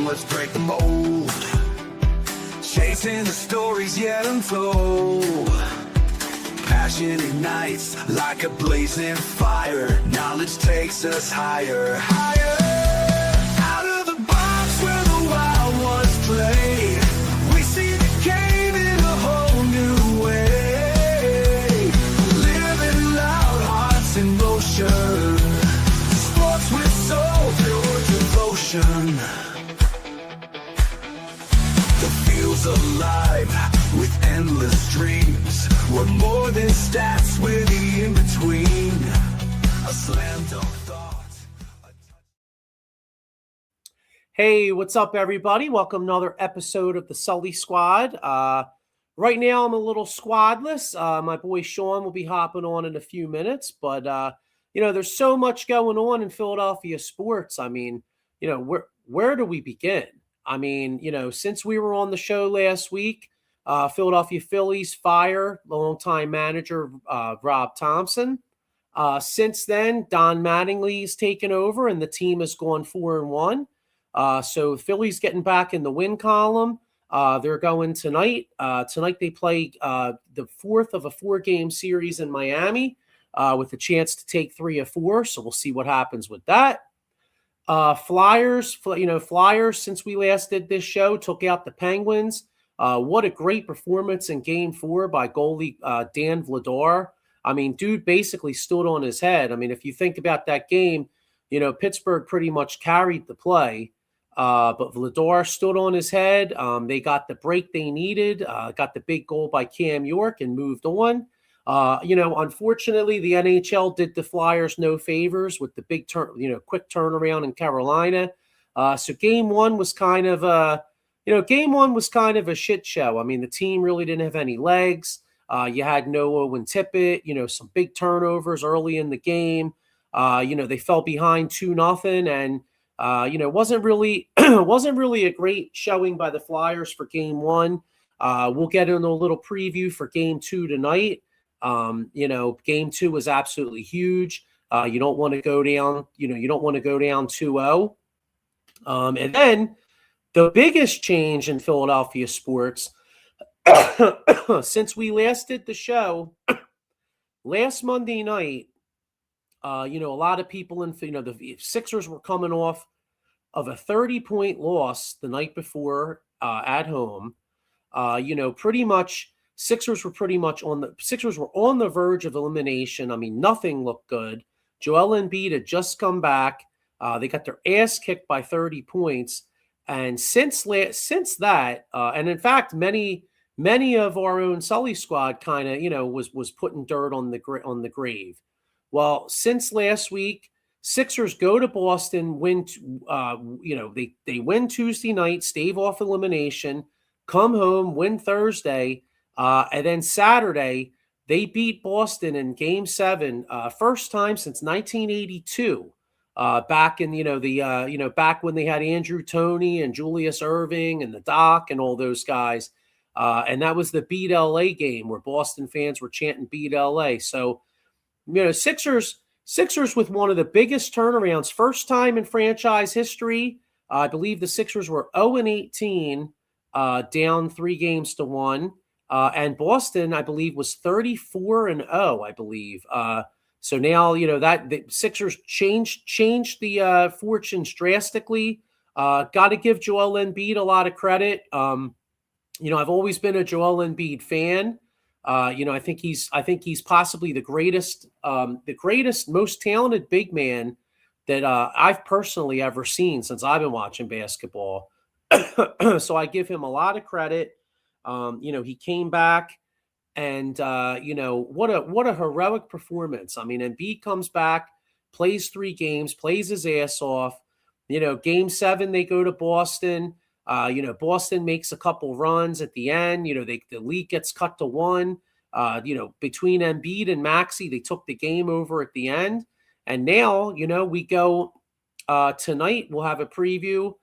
let's break the mold. Chasing the stories yet untold. Passion ignites like a blazing fire. Knowledge takes us higher, higher. Out of the box where the wild ones play, we see the game in a whole new way. Living loud, hearts in motion. Sports with soul, pure devotion. The field's alive with endless dreams. We're more than stats, we're the in-between. A slam dunk thought. Hey, what's up, everybody? Welcome to another episode of the Sully Squad. Right now, I'm a little squadless. My boy Sean will be hopping on in a few minutes, but there's so much going on in Philadelphia sports. I mean, where do we begin? I mean, since we were on the show last week, Philadelphia Phillies fire longtime manager Rob Thompson. Since then, Don Mattingly's taken over, and the team has gone 4-1. So Phillies getting back in the win column. They're going tonight. Tonight they play the fourth of a 4-game series in Miami with a chance to take 3 of 4. So we'll see what happens with that. Flyers, since we last did this show, took out the Penguins. What a great performance in Game 4 by goalie Dan Vladar. I mean, dude basically stood on his head. I mean, if you think about that game, Pittsburgh pretty much carried the play, but Vladar stood on his head. They got the break they needed, got the big goal by Cam York and moved on. Unfortunately, the NHL did the Flyers no favors with the big quick turnaround in Carolina. So Game 1 was kind of a shit show. I mean, the team really didn't have any legs. You had Noah and Tippett, some big turnovers early in the game. They fell behind 2-0, and wasn't really a great showing by the Flyers for Game 1. We'll get into a little preview for Game 2 tonight. Game 2 was absolutely huge. You don't want to go down, you don't want to go down 2-0. And then the biggest change in Philadelphia sports since we last did the show last Monday night, a lot of people the Sixers were coming off of a 30-point loss the night before at home. Pretty much Sixers were on the verge of elimination. I mean, nothing looked good. Joel Embiid had just come back. They got their ass kicked by 30 points. And since that, and in fact, many of our own Sully Squad kind of, was putting dirt on the grave. Well, since last week, Sixers go to Boston, win. They win Tuesday night, stave off elimination, come home, win Thursday. And then Saturday, they beat Boston in Game 7, first time since 1982. Back in back when they had Andrew Toney and Julius Erving and the Doc and all those guys, and that was the Beat LA game where Boston fans were chanting Beat LA. So, Sixers with one of the biggest turnarounds, first time in franchise history. I believe the Sixers were 0-18, down 3-1. And Boston, I believe, was 34-0, I believe. So now, that the Sixers changed the fortunes drastically. Got to give Joel Embiid a lot of credit. I've always been a Joel Embiid fan. I think he's possibly the greatest, most talented big man that I've personally ever seen since I've been watching basketball. So I give him a lot of credit. He came back and, what a heroic performance. I mean, Embiid comes back, plays 3 games, plays his ass off. Game 7, they go to Boston. Boston makes a couple runs at the end. The lead gets cut to 1. Between Embiid and Maxey, they took the game over at the end. And now, we go tonight. We'll have a preview.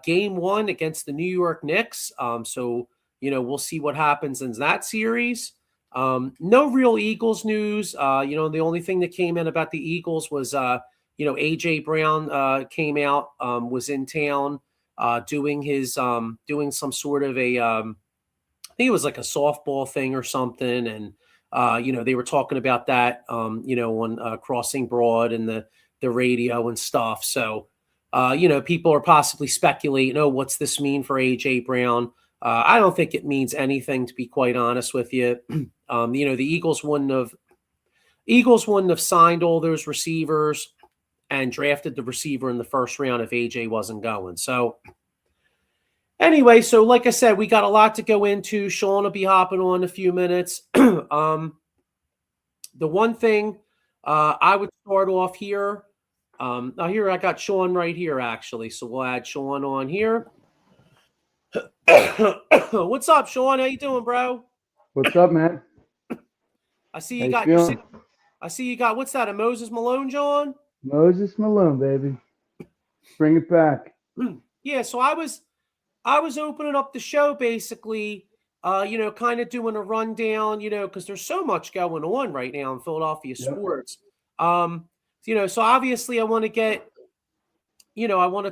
Game 1 against the New York Knicks. So we'll see what happens in that series. No real Eagles news. The only thing that came in about the Eagles was, A.J. Brown came out, was in town. doing some sort of a I think it was like a softball thing or something, and they were talking about that on Crossing Broad and the radio and stuff. So people are possibly speculating, oh, what's this mean for AJ Brown? I don't think it means anything, to be quite honest with you. The Eagles wouldn't have signed all those receivers and drafted the receiver in the first round if AJ wasn't going. So anyway, so like I said, we got a lot to go into. Sean will be hopping on in a few minutes. The one thing I would start off here. Now here I got Sean right here, actually. So we'll add Sean on here. What's up, Sean? How you doing, bro? What's up, man? I see you got what's that? A Moses Malone, John? Moses Malone, baby. Bring it back. Yeah, so I was opening up the show basically, kind of doing a rundown, because there's so much going on right now in Philadelphia sports. So obviously I want to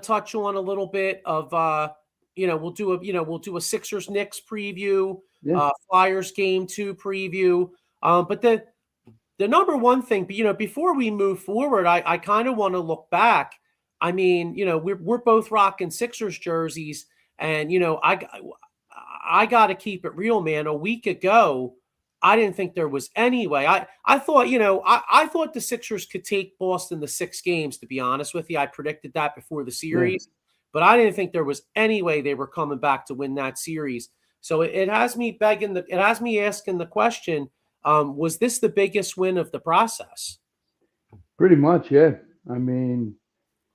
touch on a little bit of we'll do a Sixers Knicks preview, Flyers game 2 preview. But the number one thing, before we move forward, I kind of want to look back. I mean, we're both rocking Sixers jerseys, and I got to keep it real, man. A week ago, I didn't think there was any way. I thought, I thought the Sixers could take Boston to 6 games, to be honest with you. I predicted that before the series, but I didn't think there was any way they were coming back to win that series. So it has me asking the question, was this the biggest win of the process? Pretty much, yeah. I mean,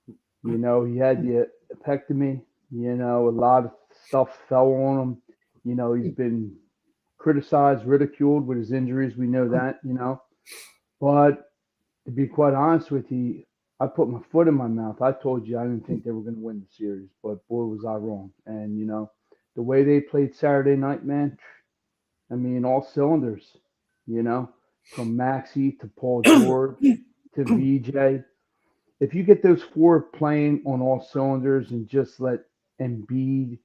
he had the epectomy, a lot of stuff fell on him. He's been criticized, ridiculed with his injuries. We know that, But to be quite honest with you, I put my foot in my mouth. I told you I didn't think they were going to win the series, but boy, was I wrong. And, the way they played Saturday night, man, I mean, all cylinders, from Maxey to Paul George to VJ. If you get those 4 playing on all cylinders and just let Embiid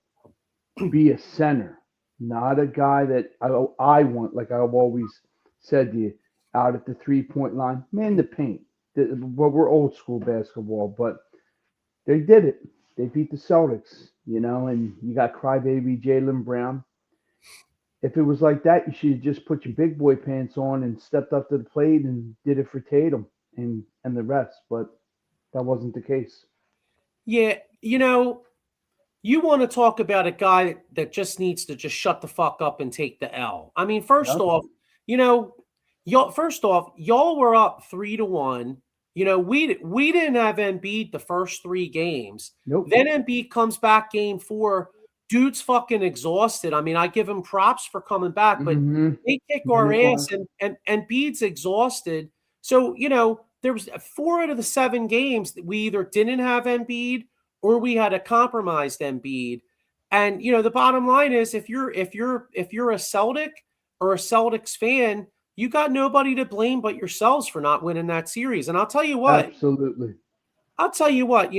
be a center, not a guy that I want, like I've always said to you, out at the 3-point line, man, the paint. Well, we're old school basketball, but they did it. They beat the Celtics, and you got crybaby Jaylen Brown. If it was like that, you should have just put your big boy pants on and stepped up to the plate and did it for Tatum and the rest. But that wasn't the case. Yeah, you want to talk about a guy that just needs to just shut the fuck up and take the L. I mean, first off, y'all were up 3-1. We didn't have Embiid the first 3 games. Nope. Then Embiid comes back game 4. Dude's fucking exhausted. I mean, I give him props for coming back, but they kick our ass, and Embiid's exhausted. So, there was 4 out of the 7 games that we either didn't have Embiid or we had a compromised Embiid. And, the bottom line is if you're a Celtic or a Celtics fan, you got nobody to blame but yourselves for not winning that series. And I'll tell you what. Absolutely. I'll tell you what,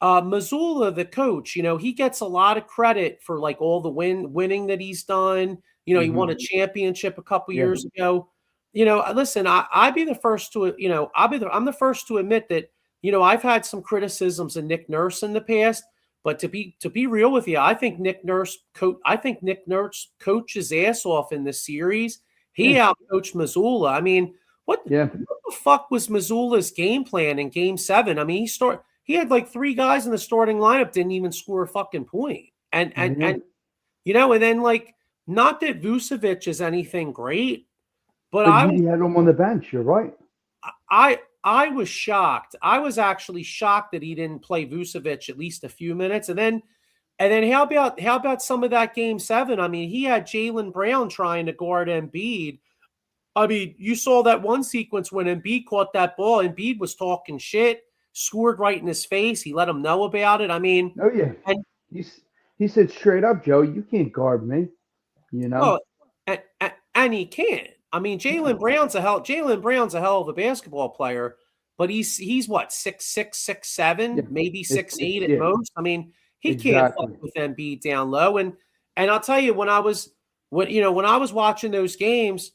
Mazzulla, the coach, he gets a lot of credit for like all the winning that he's done. He won a championship a couple years ago. Listen, I'm the first to admit that, I've had some criticisms of Nick Nurse in the past, but to be real with you, I think Nick Nurse coached his ass off in this series. He outcoached Mazzulla. I mean, what the fuck was Mazzulla's game plan in game 7? I mean, he had like 3 guys in the starting lineup, didn't even score a fucking point. And then like, not that Vucevic is anything great, but he had him on the bench. You're right. I was shocked. I was actually shocked that he didn't play Vucevic at least a few minutes. And then how about some of that game 7? I mean, he had Jaylen Brown trying to guard Embiid. I mean, you saw that one sequence when Embiid caught that ball. Embiid was talking shit, scored right in his face. He let him know about it. I mean, oh yeah, and he said straight up, Joe, you can't guard me. Oh, and he can't. I mean, Jaylen Brown's a hell of a basketball player, but he's what, 6'6", 6'7", maybe 6'8" at most. I mean, He can't fuck Exactly. with Embiid down low. And I'll tell you, when I was watching those games,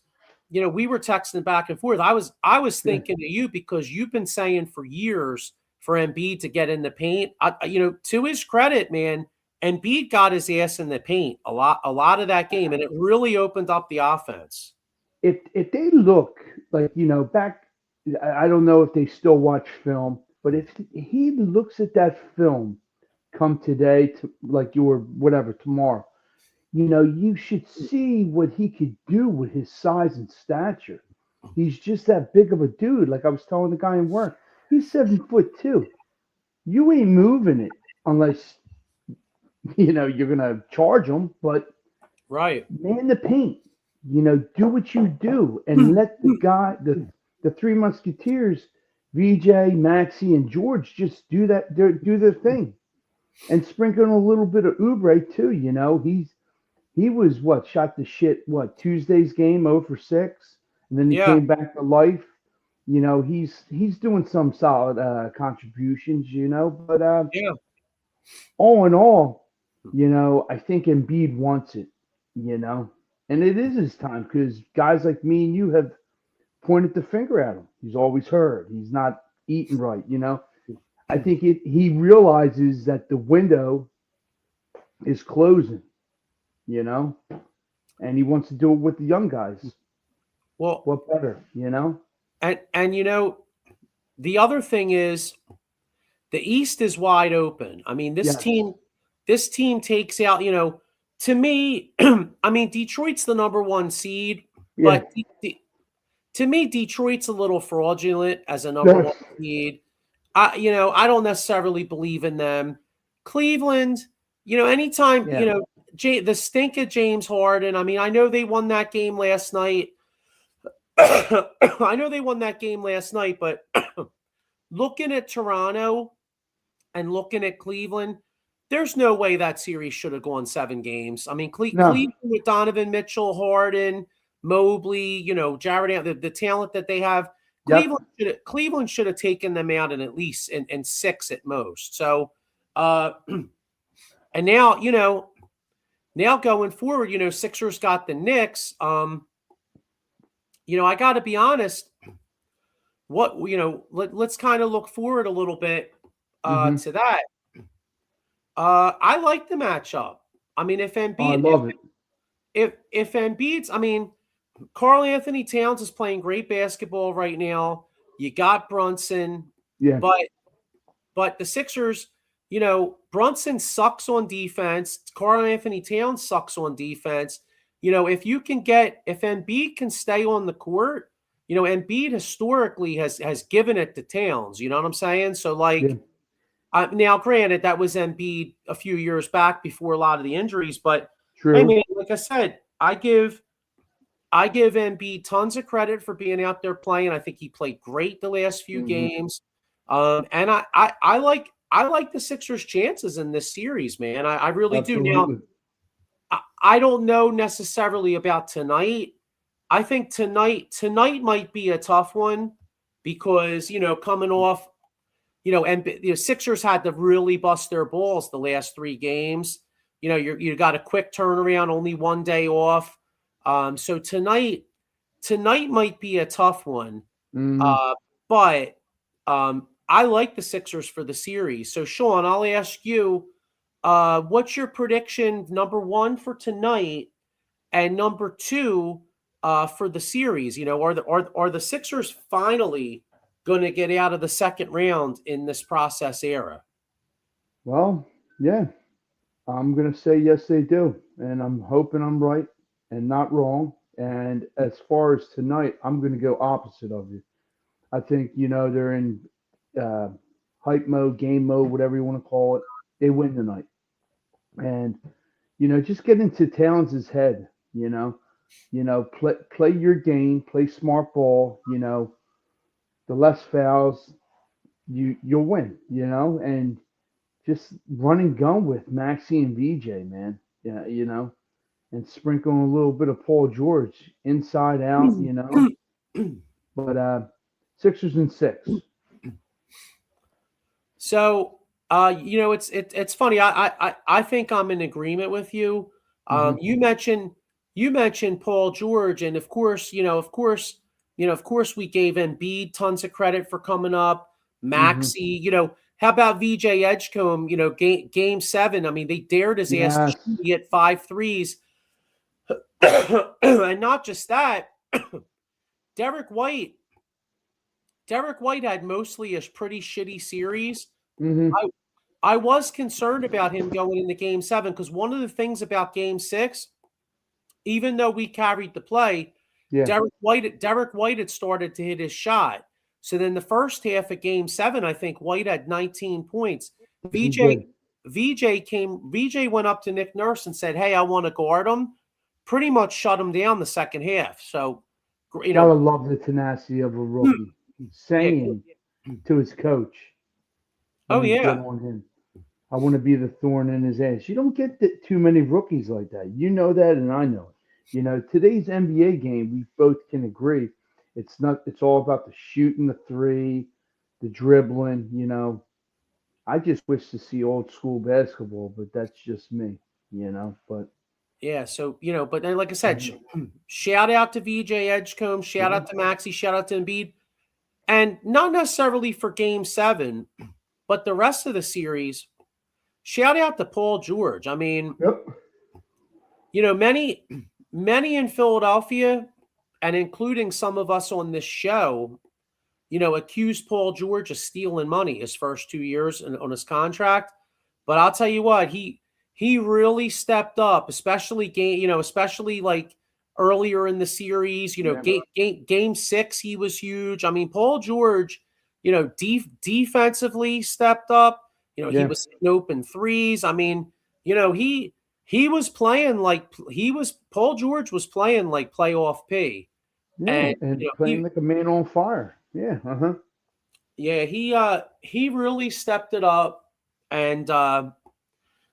we were texting back and forth. I was Yeah. thinking of you because you've been saying for years for Embiid to get in the paint. To his credit, man, Embiid got his ass in the paint a lot of that game, and it really opened up the offense. If they look like, back, I don't know if they still watch film, but if he looks at that film come today, to like you or whatever tomorrow, you should see what he could do with his size and stature. He's just that big of a dude. Like I was telling the guy in work, he's 7'2". You ain't moving it unless you're gonna charge him. But Right. man, the paint, do what you do and let the three musketeers, VJ, Maxi, and George, just do their thing, and sprinkle in a little bit of Oubre too. He was shot to shit Tuesday's game 0 for 6, and then he Yeah. came back to life. He's doing some solid contributions. But Yeah. all in all, I think Embiid wants it. And it is his time because guys like me and you have pointed the finger at him. He's always hurt. He's not eating right. I think he realizes that the window is closing. And he wants to do it with the young guys. Well, What better? and the other thing is the East is wide open. I mean, this team takes out, to me, I mean, Detroit's the number 1 seed, Yeah. but to me, Detroit's a little fraudulent as a number 1 seed. I don't necessarily believe in them. Cleveland, anytime, Yeah. the stink of James Harden. I mean, I know they won that game last night. I know they won that game last night, but looking at Toronto and looking at Cleveland, there's no way that series should have gone 7 games. I mean, No. Cleveland with Donovan Mitchell, Harden, Mobley, Jared, the talent that they have, Yep. Cleveland should have taken them out in at least in 6 at most. So, and now, now going forward, Sixers got the Knicks. I got to be honest. Let's kind of look forward a little bit to that. I like the matchup. I mean, if Embiid, I love it. if Embiid's, I mean, Karl Anthony Towns is playing great basketball right now. You got Brunson, Yeah. but the Sixers, Brunson sucks on defense. Karl Anthony Towns sucks on defense. If Embiid can stay on the court, Embiid historically has given it to Towns. You know what I'm saying? So now, granted, that was Embiid a few years back before a lot of the injuries, but True. I mean, like I said, I give Embiid tons of credit for being out there playing. I think he played great the last few games, and I like the Sixers' chances in this series, man. I really do. Now, I don't know necessarily about tonight. I think tonight might be a tough one because coming off. And the Sixers had to really bust their balls the last 3 games. You got a quick turnaround, only 1 day off. So tonight might be a tough one. But I like the Sixers for the series. So Sean, I'll ask you, what's your prediction, number 1 for tonight, and number 2 for the series? Are the Sixers finally going to get out of the second round in this process era? Well, yeah, I'm going to say yes, they do. And I'm hoping I'm right and not wrong. And as far as tonight, I'm going to go opposite of you. I think, they're in hype mode, game mode, whatever you want to call it. They win tonight. And, just get into Towns' head, play your game, play smart ball, the less fouls, you'll win, and just run and gun with Maxi and VJ, man. Yeah, and sprinkle a little bit of Paul George inside out, But Sixers in 6. So It's funny. I think I'm in agreement with you. Hmm. You mentioned Paul George, and of course, we gave Embiid tons of credit for coming up. Hmm. Maxey, how about VJ Edgecombe? Game 7. I mean, they dared his ass to Yes. shoot. He hit 5 threes, and not just that. Derek White. Derek White had mostly a pretty shitty series. Hmm. I was concerned about him going into game 7 because one of the things about game 6, even though we carried the play, Yeah. Derek White had started to hit his shot. So then the first half of game 7, I think White had 19 points. He VJ did. VJ went up to Nick Nurse and said, "Hey, I want to guard him." Pretty much shut him down the second half. So, you Gotta know, love the tenacity of a rookie. yeah. Saying to his coach Oh when he'd get yeah. on him, I want to be the thorn in his ass. You don't get too many rookies like that. You know that, and I know it. Today's NBA game, we both can agree. It's not. It's all about the shooting the three, the dribbling. I just wish to see old school basketball, but that's just me. But Yeah, so but then, like I said, mhm, shout out to VJ Edgecombe, shout yeah, out to Maxey, shout out to Embiid, and not necessarily for Game 7, but the rest of the series. Shout out to Paul George. I mean, yep, many in Philadelphia, and including some of us on this show, accused Paul George of stealing money his first 2 years on his contract. But I'll tell you what, he really stepped up, especially like earlier in the series. yeah, Game 6, he was huge. I mean, Paul George, defensively stepped up. He yeah, was hitting open threes. I mean, he was playing like Paul George was playing like playoff P. yeah, And and playing like a man on fire. Yeah, yeah, he really stepped it up, and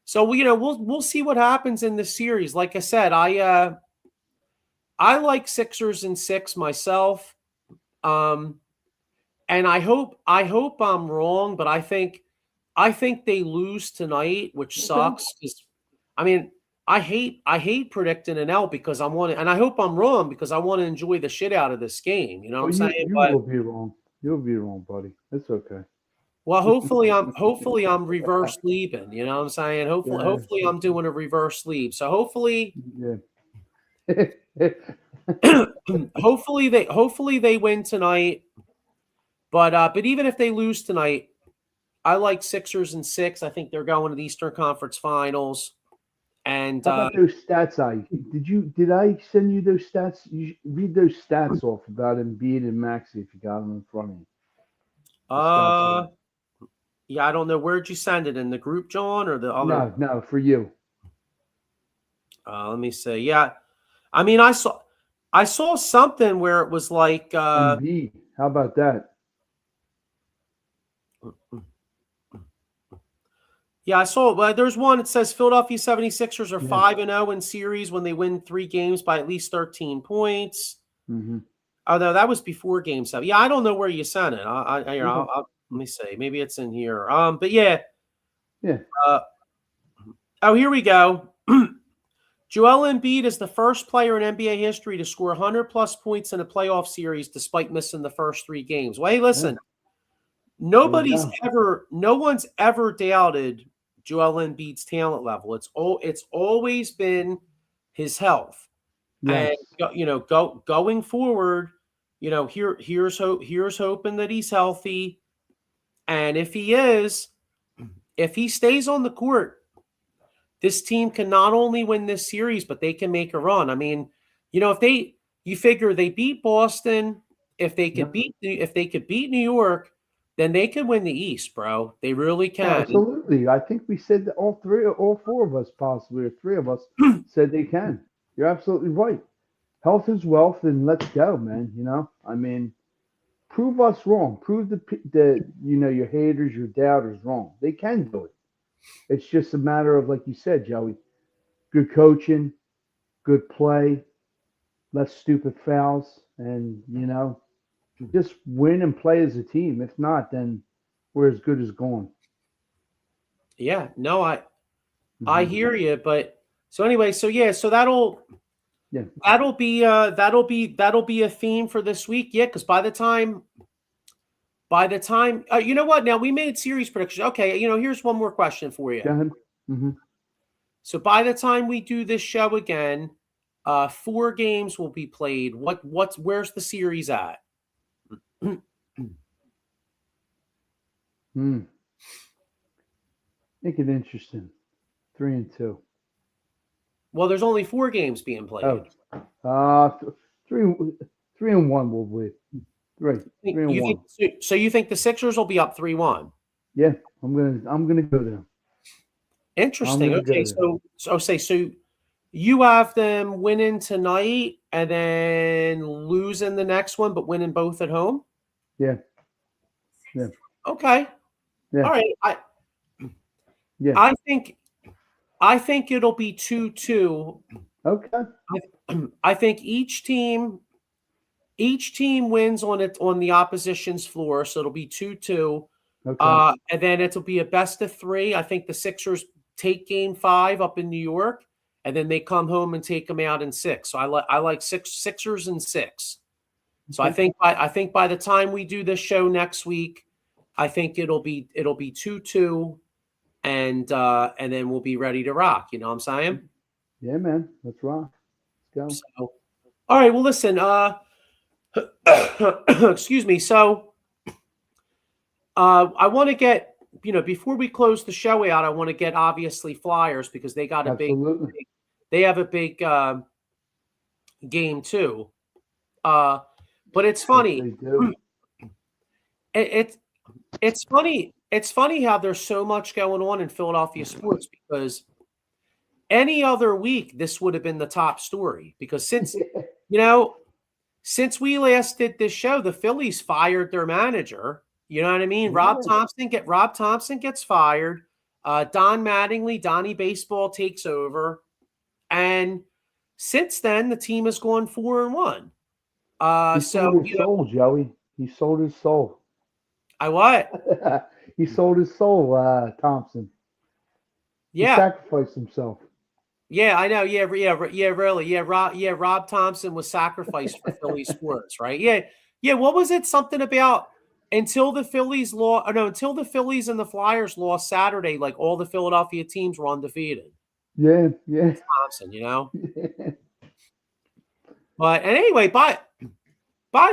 so we'll see what happens in this series. Like I said, I like Sixers in 6 myself, um, and I hope I'm wrong, but I think they lose tonight, which okay. sucks. Because I mean, I hate predicting an L because and I hope I'm wrong because I want to enjoy the shit out of this game. You know what Oh, I'm you saying? you But will be wrong. You'll be wrong, buddy. It's okay. well, hopefully I'm reverse leaving. You know what I'm saying? Hopefully Yeah, hopefully I'm doing a reverse leave. So hopefully yeah. hopefully they win tonight. But even if they lose tonight, I like Sixers in 6. I think they're going to the Eastern Conference Finals. And How about those stats? Did I send you those stats? You read those stats off about Embiid and Maxey if you got them in front of you. The stats. uh yeah, I don't know. Where'd you send it, in the group, John, or the other? No, no, for you. Let me see. Yeah. I mean, I saw something where it was like Embiid. How about that? yeah, I saw it. Well, there's one. It says Philadelphia 76ers are Yeah. 5-0 in series when they win 3 games by at least 13 points. Hmm. Although that was before Game 7. Yeah, I don't know where you sent it. Okay. Let me see. Maybe it's in here. But yeah. Yeah. Uh, oh, here we go. Joel Embiid is the first player in NBA history to score 100-plus points in a playoff series despite missing the first 3 games. Well, hey, Yeah. listen, There you no one's ever doubted Joel Embiid's talent level. It's always been his health. Yes. And going forward, here's hoping that he's healthy. And if he stays on the court, this team can not only win this series, but they can make a run. I mean, you figure they beat Boston, Yep. if they could beat New York, then they can win the East, bro. They really Oh, can. absolutely. I think we said that all 4 of us, possibly, or 3 of us, said they can. You're absolutely right. Health is wealth, and let's go, man. I mean, prove us wrong. Prove your haters, your doubters wrong. They can do it. It's just a matter of, like you said, Joey, good coaching, good play, less stupid fouls, and just win and play as a team. If not, then we're as good as gone. Yeah, no, I Mhm. hear you, but so anyway, so yeah, so Yeah, that'll be a theme for this week. Yeah, because by the time you know what? Now we made series predictions. Okay, here's one more question for you. go ahead. Hmm. So by the time we do this show again, 4 games will be played. Where's the series at? Make it interesting. 3-2. Well, there's only 4 games being played. Oh, th- three, 3-1 will be. Three, three and You one. think so? You think the Sixers will be up 3-1? Yeah, I'm gonna go there. I'm Interesting. gonna Okay, go there. so you have them winning tonight and then losing the next one, but winning both at home. Yeah, yeah, Okay. yeah, All right. I yeah. I think I think it'll be 2-2. Okay. I think each team wins on the opposition's floor, so it'll be 2-2. Okay. And then it'll be a best of 3. I think the Sixers take Game 5 up in New York, and then they come home and take them out in 6. So I like Sixers and 6. So I Okay. think by the time we do this show next week, I think it'll be 2-2, and then we'll be ready to rock. You know what I'm saying? Yeah, man. Let's rock. Let's go. So, all right. Well, listen. Excuse me. So, I want to get before we close the show out, I want to get obviously Flyers because they got a big, Absolutely. they have a big game too. But it's Yes, funny. they do. It, it's funny. It's funny how there's so much going on in Philadelphia sports because any other week this would have been the top story because you know since we last did this show, the Phillies fired their manager. You know what I mean? Rob Yeah. Thompson gets fired. Don Mattingly, Donnie Baseball takes over, and since then the team has gone 4-1. He So sold his soul, Joey. He sold his soul. I what? He sold his soul, Thompson. He Yeah, sacrificed himself. yeah, I know. Yeah, really. Rob Thompson was sacrificed for Philly sports, right? Yeah. What was it? Something about until the Phillies lost, no, until the Phillies and the Flyers lost Saturday, like all the Philadelphia teams were undefeated. Yeah, yeah. Thompson. But and anyway, by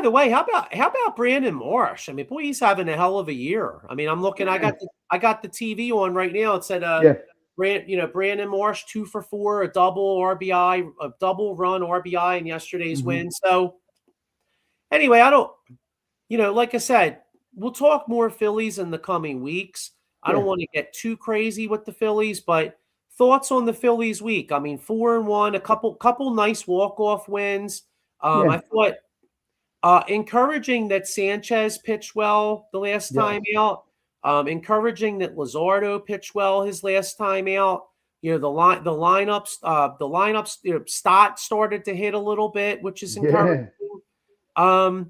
the way, how about Brandon Marsh? I mean, boy, he's having a hell of a year. I mean, I'm looking. I got the TV on right now. It said Yeah. Brandon Marsh 2 for 4, a double RBI, a double run RBI in yesterday's Mhm. win. So anyway, I don't, like I said, we'll talk more Phillies in the coming weeks. I don't Yeah. want to get too crazy with the Phillies, but thoughts on the Phillies week? I mean, 4-1, a couple nice walk-off wins. I Yeah. thought encouraging that Sanchez pitched well the last Yes. time out. Encouraging that Luzardo pitched well his last time out. The lineups. Stott started to hit a little bit, which is encouraging. Yeah.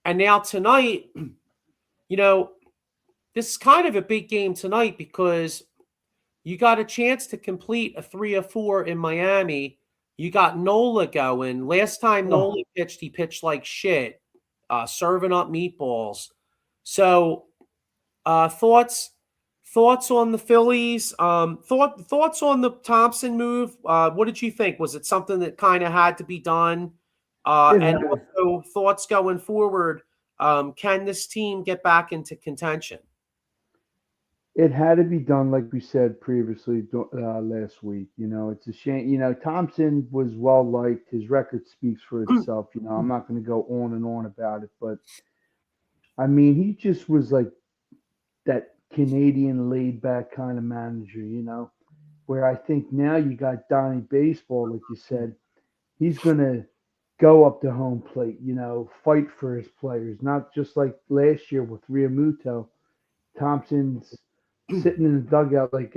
And now tonight, this is kind of a big game tonight because you got a chance to complete a 3 of 4 in Miami. You got Nola going. Last time Oh, Nola pitched, he pitched like shit, serving up meatballs. So, thoughts on the Phillies? Thoughts on the Thompson move? What did you think? Was it something that kind of had to be done? it And had, also thoughts going forward. Can this team get back into contention? it had to be done, like we said previously last week. It's a shame. Thompson was well liked. His record speaks for itself. I'm not going to go on and on about it, but I mean, he just was like that Canadian laid back kind of manager. Where I think now you got Donnie Baseball, like you said, he's going to go up to home plate, fight for his players, not just like last year with Realmuto. Thompson's sitting in the dugout like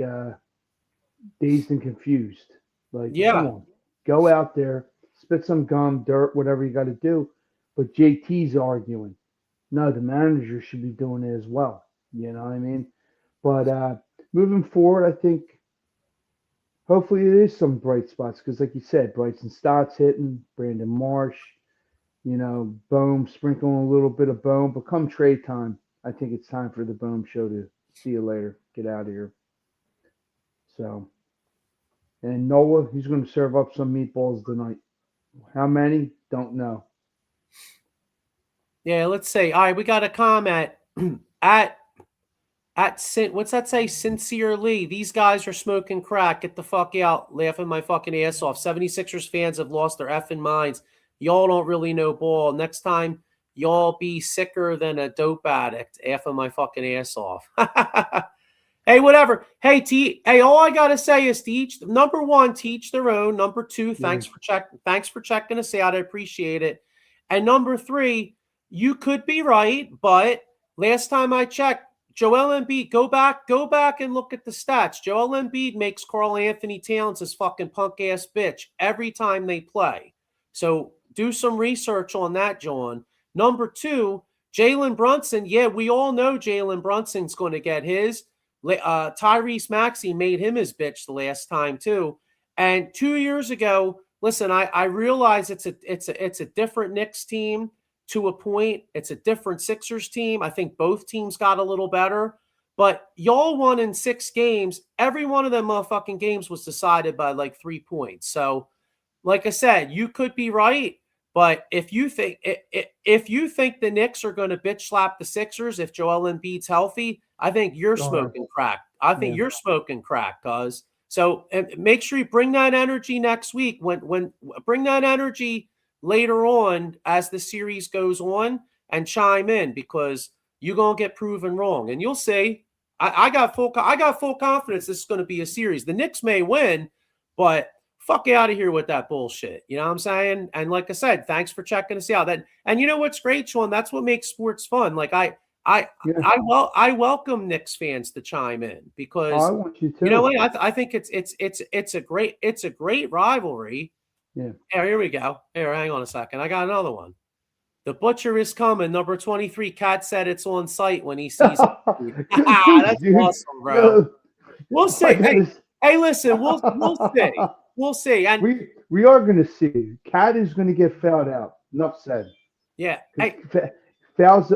dazed and confused. Like, come Yeah, on, go out there, spit some gum, dirt, whatever you got to do. But JT's arguing. No, the manager should be doing it as well. You know what I mean? But moving forward, I think hopefully it is some bright spots because, like you said, Bryson Stott's hitting, Brandon Marsh, Bohm sprinkling a little bit of Bohm. But come trade time, I think it's time for the Bohm show to see you later, get out of here. So, and Noah, he's going to serve up some meatballs tonight. How many? Don't know. Yeah, let's say. All right, we got a comment at what's that say? Sincerely, these guys are smoking crack. Get the fuck out, laughing my fucking ass off. 76ers fans have lost their effing minds. Y'all don't really know ball. Next time, y'all be sicker than a dope addict. Laughing my fucking ass off. Hey, whatever. Hey, hey, all I gotta say is number one, teach their own. Number two, thanks for checking us out. I appreciate it. And number three, you could be right, but last time I checked, Joel Embiid, go back and look at the stats. Joel Embiid makes Karl Anthony Towns his fucking punk ass bitch every time they play. So do some research on that, John. Number two, Jalen Brunson. Yeah, we all know Jalen Brunson's going to get his. Tyrese Maxey made him his bitch the last time too. And 2 years ago, listen, I realize it's a different Knicks team to a point. It's a different Sixers team. I think both teams got a little better, but y'all won in 6 games. Every one of them motherfucking games was decided by like 3 points. So, like I said, you could be right. But if you think the Knicks are going to bitch slap the Sixers if Joel Embiid's healthy, I think you're smoking crack. I think you're smoking crack, cuz. So make sure you bring that energy next week. When bring that energy later on as the series goes on and chime in because you're gonna get proven wrong. And you'll see. I got full confidence this is going to be a series. The Knicks may win, but fuck out of here with that bullshit. You know what I'm saying? And like I said, thanks for checking us out. And you know what's great, Sean? That's what makes sports fun. Like I welcome Knicks fans to chime in because I want you to. You know what? I think it's a great rivalry. Yeah. Here we go. Here, hang on a second. I got another one. The butcher is coming. Number 23. Cat said it's on site when he sees it. That's awesome, bro. No. We'll see. Hey, listen, we'll see. We'll see. And we are going to see. Cat is going to get fouled out. Enough said. Yeah. Hey. Fouls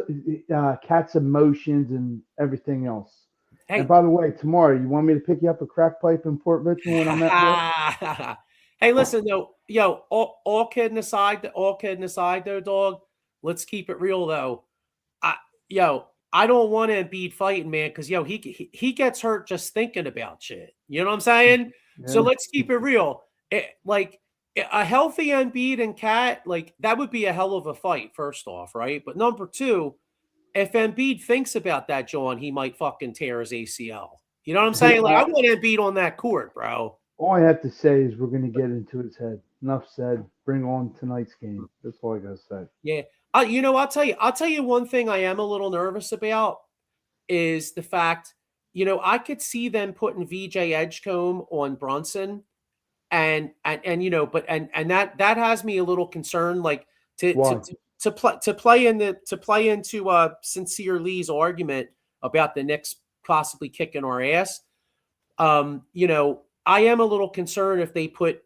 Cat's emotions and everything else. Hey. And by the way, tomorrow, you want me to pick you up a crack pipe in Port Richmond when I'm at work? Hey, listen, yo, all kidding aside, though, dog, let's keep it real, though. I don't want Embiid fighting, man, because, he gets hurt just thinking about shit. You know what I'm saying? Yeah. So let's keep it real. A healthy Embiid and Cat, that would be a hell of a fight, first off, right? But number two, if Embiid thinks about that, John, he might fucking tear his ACL. You know what I'm saying? I want Embiid on that court, bro. All I have to say is we're going to get into his head. Enough said. Bring on tonight's game. That's all I got to say. Yeah. I'll tell you one thing I am a little nervous about is the fact, I could see them putting VJ Edgecombe on Brunson. And that has me a little concerned, to play into Sincere Lee's argument about the Knicks possibly kicking our ass. I am a little concerned if they put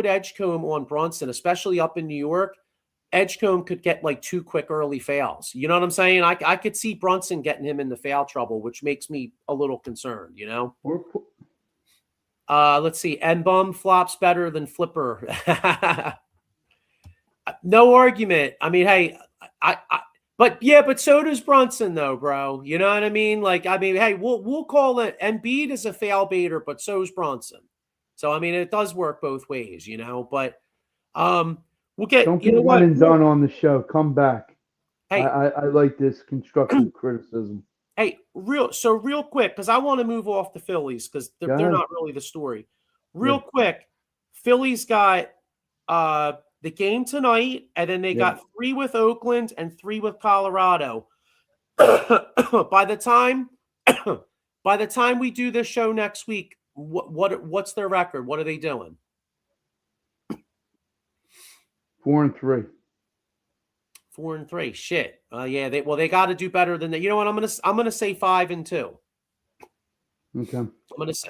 Edgecombe on Brunson, especially up in New York. Edgecombe could get 2 quick early fouls. You know what I'm saying? I could see Brunson getting him into foul trouble, which makes me a little concerned. Let's see. Mbum flops better than Flipper. No argument. I mean, hey, but so does Brunson, though, bro. You know what I mean? Hey, we'll call it. Embiid is a foul baiter, but so's Brunson. So I mean, it does work both ways, But we'll get. Don't get one and done on the show. Come back. Hey, I like this constructive criticism. Hey, real quick, because I want to move off the Phillies because they're not really the story. Real quick, Phillies got the game tonight, and then they got 3 with Oakland and 3 with Colorado. By the time we do this show next week, what's their record? What are they doing? 4-3. 4-3. Shit. They got to do better than that. You know what? I'm gonna say 5-2. Okay. I'm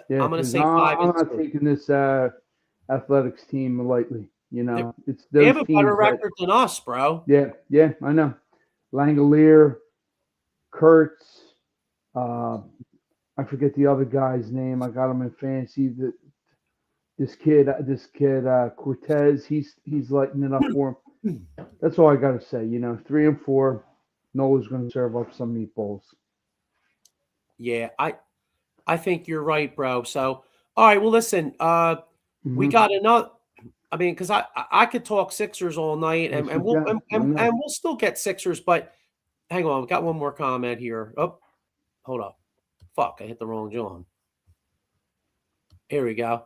Yeah, gonna because say 5 I'm and not 2. taking this Athletics team lightly. They, It's they have those a better teams that, record than us, bro. yeah, I know. Langolier, Kurtz, uh, I forget the other guy's name. I got him in fantasy. This kid, Cortez. He's lighting it up for him. That's all I got to say. 3 and 4. Nola's going to serve up some meatballs. Yeah, I think you're right, bro. So, all right, well, listen, we Hmm. got another. I mean, because I could talk Sixers all night, Yes, and you we'll can. I and know. we'll still get Sixers. But hang on, we got one more comment here. Oh, hold up, fuck, I hit the wrong John. Here we go.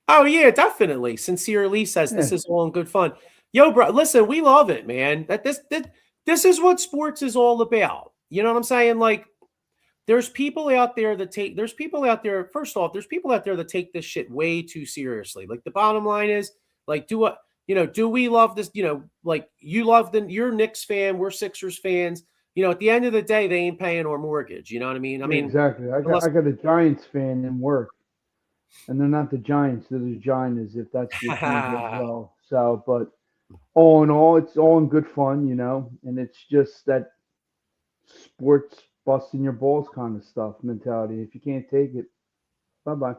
Oh yeah, definitely. Sincerely says Yeah, this is all in good fun. Yo, bro, listen, we love it, man. This is what sports is all about. You know what I'm saying? Like, there's people out there that take. There's people out there. First off, there's people out there that take this shit way too seriously. Like the bottom line is, like, do what do we love this? Like you love you're a Knicks fan, we're Sixers fans. At the end of the day, they ain't paying our mortgage. You know what I mean? I yeah, mean, exactly. I got unless I got a Giants fan in work, and they're not the Giants. They're the Giants, if that's what you mean as well. So, but all in all, it's all in good fun, and it's just that sports busting your balls kind of stuff mentality. If you can't take it, bye bye.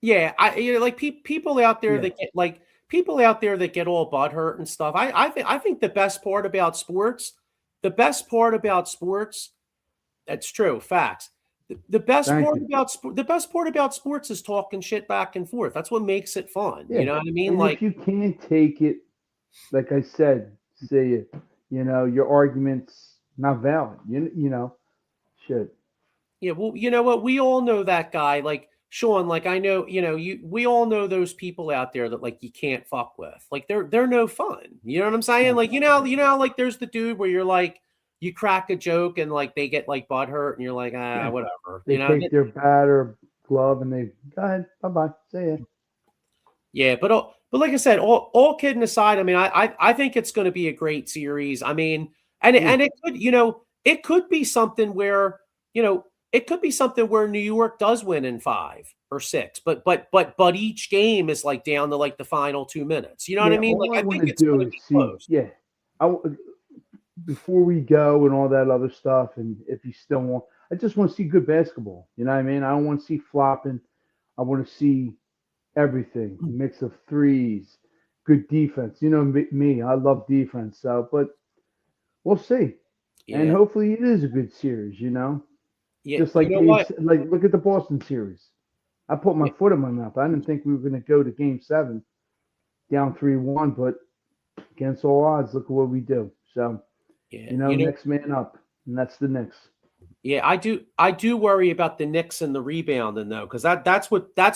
Yeah, like people out there Yeah, that get like people out there that get all butthurt and stuff. I think the best part about sports, the best part about sports, that's true, facts. The best thank part you. about the best part about sports is talking shit back and forth. That's what makes it fun. You Yeah, know what I mean? and Like, if you can't take it, like I said, say it. Your argument's not valid. Shit. yeah, well, you know what? We all know that guy. Like Sean, like I know, we all know those people out there that like you can't fuck with. Like they're no fun. You know what I'm saying? Yeah. Like, like there's the dude where you're like, you crack a joke and like they get like butthurt and you're like, Yeah. whatever. They take their bat or glove and they go ahead. Bye bye. See ya. Yeah, but like I said, all kidding aside, I mean, I think it's going to be a great series. I mean, Yeah. and it could, it could be something where, it could be something where New York does win in 5 or 6, but each game is like down to like the final 2 minutes. You know what I Yeah. mean? Like All I I want think to it's do going to is be see. close. Yeah. I, before we go and all that other stuff, and if you still want, I just want to see good basketball. You know what I mean? I don't want to see flopping. I want to see everything, mix of threes, good defense. Me, I love defense. So, but we'll see, and Yeah, hopefully it is a good series. yeah. Just You like know what? look at the Boston series. I put my Yeah, foot in my mouth. I didn't think we were going to go to Game 7 down 3-1, but against all odds, look at what we do. So, yeah. next man up, and that's the Knicks. Yeah, I do worry about the Knicks and the rebounding though, because that's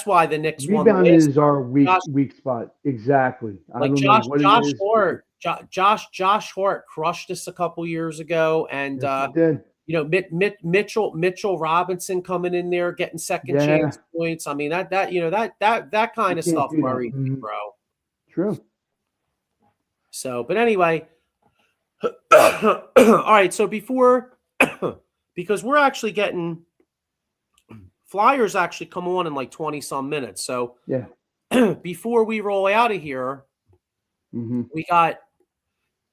why the Knicks won the Rebound last. is our Josh weak spot. Exactly. I Like don't know what it is. Josh Hart crushed us a couple years ago, and Yes, he did. Mitchell Robinson coming in there getting second Yeah, chance points. I mean that you kind of can't stuff do that. worries me, bro. True. So, but anyway, all right. So before, because we're actually getting Flyers actually come on in like 20 some minutes. So Yeah. before we roll out of here, Hmm. we got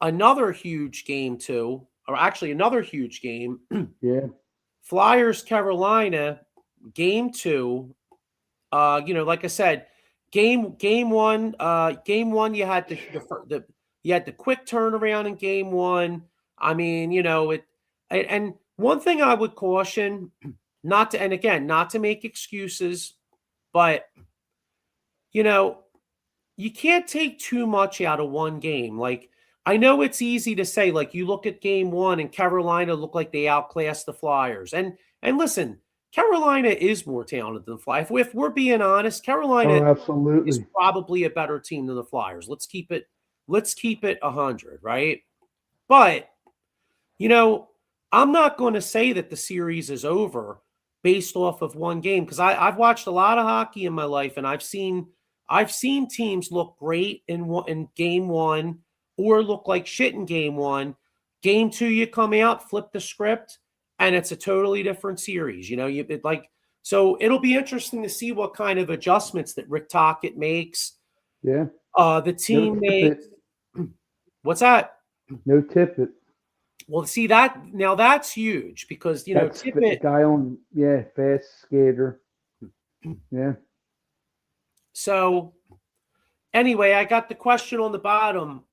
another huge game too, or actually another huge game. Yeah. Flyers Carolina game 2. Like I said, game 1, you had the you had the quick turnaround in game 1. I mean, and one thing I would caution, not to make excuses, but you can't take too much out of one game. Like, I know it's easy to say, like, you look at game 1 and Carolina looked like they outclassed the Flyers. And listen, Carolina is more talented than the Flyers. If we're being honest, Oh, Carolina is absolutely. probably a better team than the Flyers. Let's keep it 100, right? But, you know, I'm not going to say that the series is over based off of one game, because I've watched a lot of hockey in my life, and I've seen teams look great in game 1 or look like shit in game 1. Game 2, you come out, flip the script, and it's a totally different series. So it'll be interesting to see what kind of adjustments that Rick Tocchet makes. Yeah. The No team makes. Tippett. What's that? No Tippett. Well, see that now that's huge because That's the Tippett. guy on, fast skater. Yeah. So anyway, I got the question on the bottom.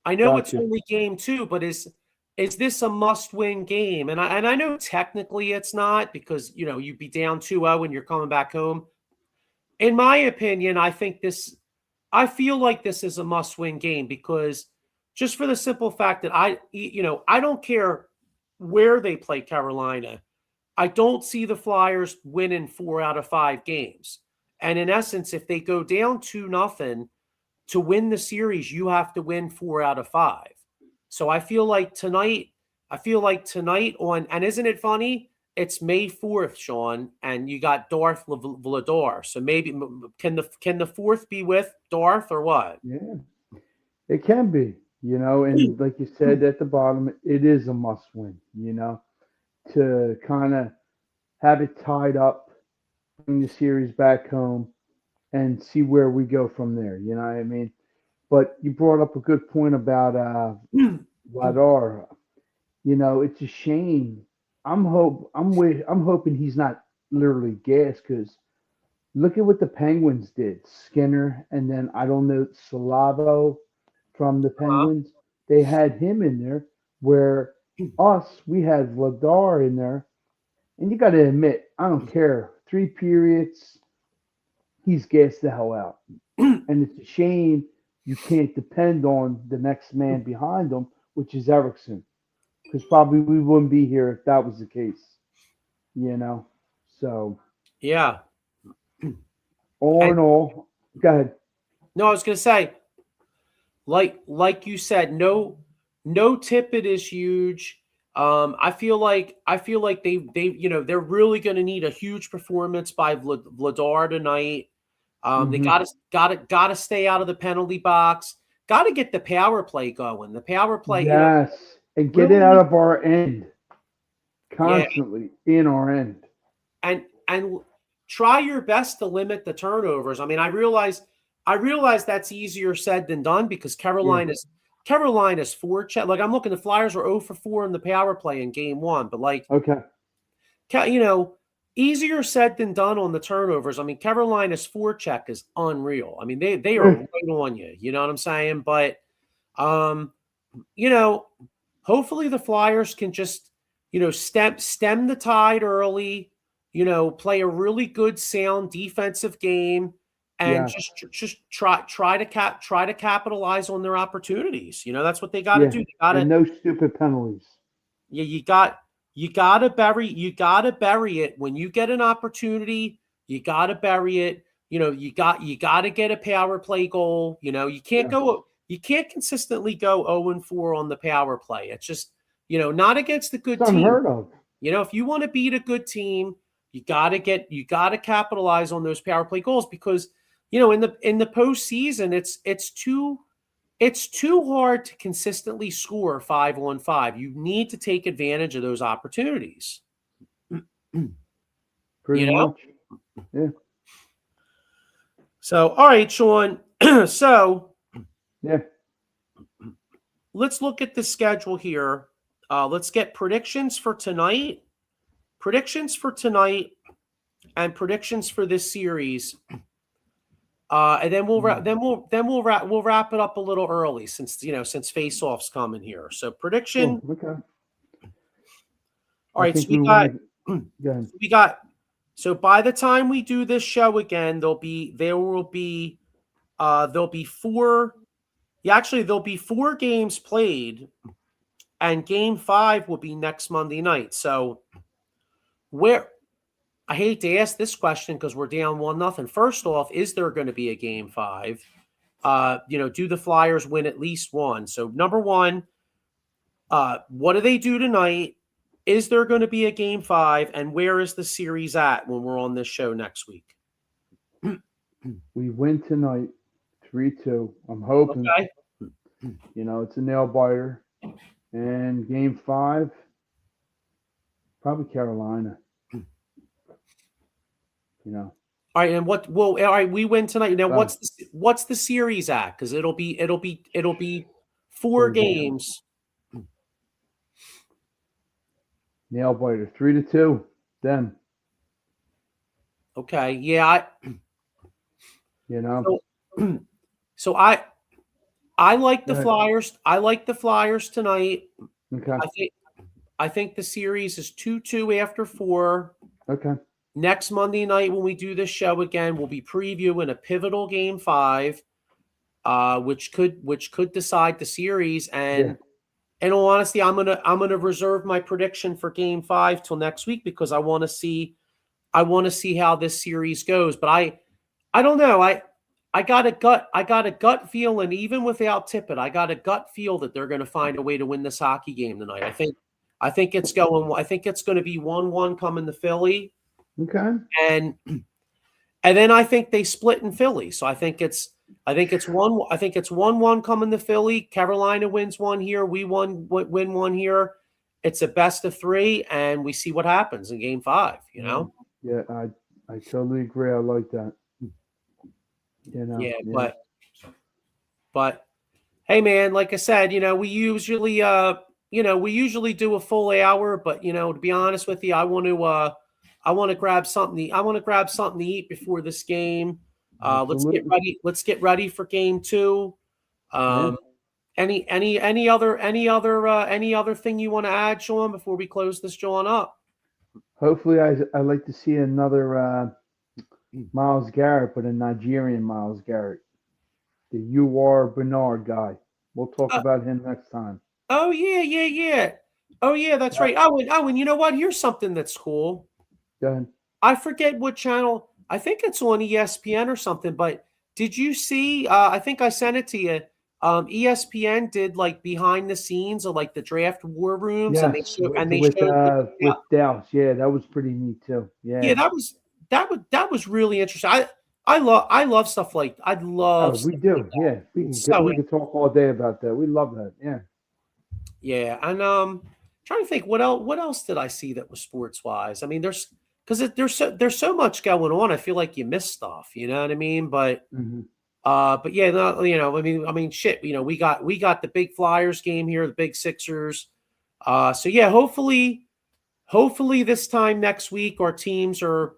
I know it's Gotcha. only game 2, but is this a must-win game? And I know technically it's not because you'd be down 2-0 and you're coming back home. In my opinion, I feel like this is a must-win game because just for the simple fact that I don't care where they play Carolina. I don't see the Flyers winning 4 out of 5 games. And in essence, if they go down 2-0 to win the series, you have to win 4 out of 5. So I feel like tonight on, and isn't it funny? It's May 4th, Sean, and you got Darth Vladar. So maybe can the 4th be with Darth or what? Yeah. It can be, and like you said at the bottom, it is a must win, to kind of have it tied up, bring the series back home, and see where we go from there. You know what I mean? But you brought up a good point about Vladar. It's a shame. I'm hoping he's not literally gassed because look at what the Penguins did. Skinner and then I don't know Salavo from the Penguins. They had him in there where we had Vladar in there. And you got to admit, I don't care. 3 periods, he's gassed the hell out. And it's a shame you can't depend on the next man behind him, which is Erickson. Because probably we wouldn't be here if that was the case. So Yeah. all in all, go ahead. No, I was going to say, like you said, no Tippett is huge. I feel like they they're really going to need a huge performance by Vladar tonight. They gotta stay out of the penalty box. Got to get the power play going. The power play, Yes, and get it really, out of our end yeah, constantly in our end. and try your best to limit the turnovers. I mean, I realize that's easier said than done because Yeah. Carolina's forecheck. Like I'm looking, the Flyers were 0 for 4 in the power play in game 1, but like Okay. Easier said than done on the turnovers. I mean, Carolina's forecheck is unreal. I mean, they are Yeah. right on you. You know what I'm saying? But um, hopefully the Flyers can just stem the tide early. Play a really good, sound defensive game, and Yes. just try to capitalize on their opportunities. That's what they got to Yeah. do. They got And to no stupid penalties. yeah, you gotta bury it when you get an opportunity. You gotta bury it. You gotta get a power play goal. Yeah. You can't consistently go 0-4 on the power play. It's just not against the It's good team. unheard of. If you want to beat a good team, you gotta capitalize on those power play goals because in the postseason it's too hard to consistently score 5-on-5. You need to take advantage of those opportunities. Pretty much. Yeah. So, all right, Sean. So Yeah. let's look at the schedule here. Let's get predictions for tonight, and predictions for this series. And then we'll wrap it up a little early since face-off's coming here. So prediction. Oh, okay. All right, so we got. So by the time we do this show again, there'll be 4. Yeah, actually, there'll be 4 games played, and Game 5 will be next Monday night. So I hate to ask this question because we're down 1-0. First off, is there going to be a Game 5? Do the Flyers win at least one? So number one, what do they do tonight? Is there going to be a Game 5? And where is the series at when we're on this show next week? We win tonight, 3-2. I'm hoping. Okay. It's a nail biter. And Game 5, probably Carolina. you know. All right, and all right, we win tonight. Now, Well, what's the series at? Because it'll be 4 4 games. Nail biter, 3-2. Them, Okay, yeah, you know. so I like the Go ahead. Flyers. I like the Flyers tonight. Okay. I think the series is 2-2 after 4. Okay. Next Monday night when we do this show again, we'll be previewing a pivotal game 5, which could decide the series. And in all honesty, I'm gonna reserve my prediction for game 5 till next week because I want to see how this series goes. But I don't know. I got a gut feeling, even without Tippett, I got a gut feel that they're going to find a way to win this hockey game tonight. I think it's going to be 1-1 coming to Philly. Okay. And then I think they split in Philly. So I think it's 1-1 coming to Philly. Carolina wins 1 here. We win 1 here. It's a best of 3, and we see what happens in game 5, you know? Yeah, I totally agree. I like that. You know. Yeah. But hey man, like I said, we usually do a full hour, but to be honest with you, I want to grab something to eat before this game. Let's get ready for game 2. Any other thing you want to add, Sean, before we close this John up? Hopefully, I like to see another Myles Garrett, but a Nigerian Myles Garrett, the UR Bernard guy. We'll talk about him next time. Oh yeah. Oh yeah, that's right. Owen, you know what? Here's something that's cool. Go ahead. I forget what channel. I think it's on ESPN or something. But did you see? I think I sent it to you. ESPN did like behind the scenes of like the draft war rooms, Yes, and they with showed Dallas. Yeah, that was pretty neat too. Yeah, that was really interesting. I love stuff like I love. Oh, we do. Yeah, we can talk all day about that. We love that. Yeah. Yeah, and trying to think what else did I see that was sports wise. I mean, there's so much going on. I feel like you miss stuff. You know what I mean? But but yeah, I mean, shit. We got the big Flyers game here, the big Sixers. So yeah, hopefully this time next week our teams are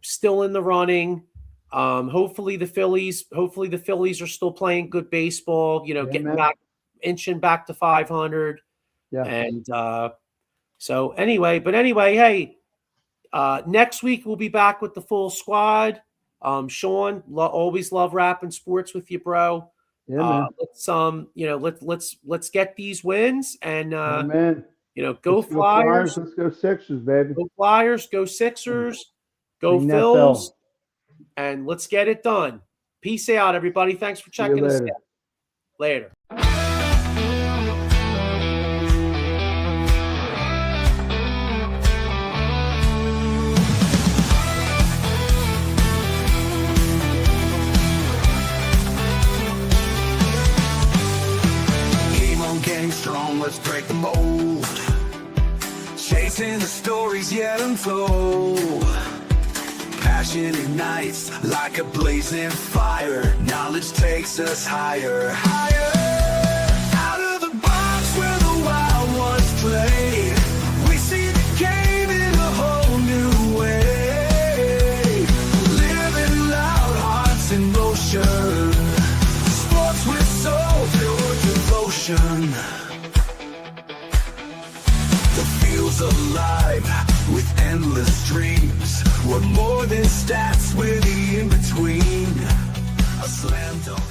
still in the running. Hopefully the Phillies are still playing good baseball. Getting back. Inching back to 500. Yeah. And so anyway, hey, next week we'll be back with the full squad. Sean, always love rapping sports with you, bro. Yeah, man. Let's get these wins and man. Go Flyers. Let's go Sixers, baby. Go Flyers, go Sixers, go Phils, and let's get it done. Peace out, everybody. Thanks for checking us out. Later. Strong, let's break the mold. Chasing the stories yet untold. Passion ignites like a blazing fire. Knowledge takes us higher, higher. Out of the box where the wild ones play, we see the game in a whole new way. Living loud, hearts in motion. Sports with soul, pure devotion. Alive with endless dreams. We're more than stats, we're the in-between. A slam dunk.